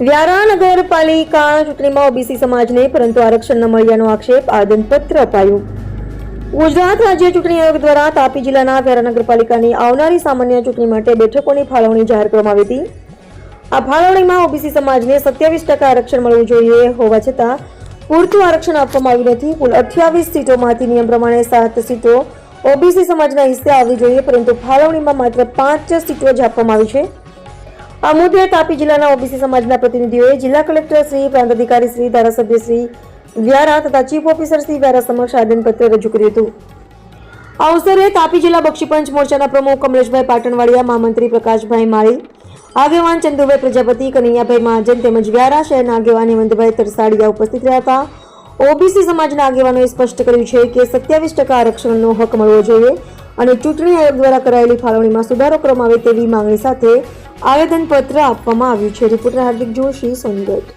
વ્યારા નગરપાલિકા ચૂંટણીમાં ઓબીસી સમાજને પરંતુ આરક્ષણ ન મળ્યાનો આક્ષેપ આવેદનપત્ર અપાયું. ગુજરાત રાજ્ય ચૂંટણી આયોગ દ્વારા તાપી જિલ્લાના વ્યારા નગરપાલિકાની આવનારી સામાન્ય ચૂંટણી માટે બેઠકોની ફાળવણી જાહેર કરવામાં આવી હતી. આ ફાળવણીમાં ઓબીસી સમાજને 27% આરક્ષણ મળવું જોઈએ હોવા છતાં પૂરતું આરક્ષણ આપવામાં આવ્યું નથી. કુલ 28 સીટોમાંથી નિયમ પ્રમાણે 7 સીટો ઓબીસી સમાજના હિસ્સે આવવી જોઈએ, પરંતુ ફાળવણીમાં માત્ર 5 સીટો જ આપવામાં આવી છે. આ મુદ્દે તાપી જિલ્લાના ઓબીસી સમાજના પ્રતિનિધિઓએ જિલ્લા કલેક્ટર શ્રી, પ્રાંત અધિકારી શ્રી, ધારાસભ્ય શ્રી વ્યારા તથા ચીફ ઓફિસર શ્રી વ્યારા સમક્ષ આવેદનપત્ર રજૂ કર્યું હતું. આ અવસરે તાપી જિલ્લા બક્ષીપંચ મોરચાના પ્રમુખ કમલેશભાઈ પાટણવાડિયા, મહામંત્રી પ્રકાશભાઈ માળી, આગેવાન ચંદુભાઈ પ્રજાપતિ, કનૈયાભાઈ મહાજન તેમજ વ્યારા શહેરના આગેવાન હેમંતભાઈ તરસાડિયા ઉપસ્થિત રહ્યા હતા. ઓબીસી સમાજના આગેવાનોએ સ્પષ્ટ કર્યું છે કે 27% આરક્ષણનો હક મળવો જોઈએ અને ચૂંટણી આયોગ દ્વારા કરાયેલી ફાળવણીમાં સુધારો કરવામાં આવે તેવી માંગણી સાથે આવેદનપત્ર આપવામાં આવ્યું છે. રિપોર્ટર હાર્દિક જોશી, સોનગઢ.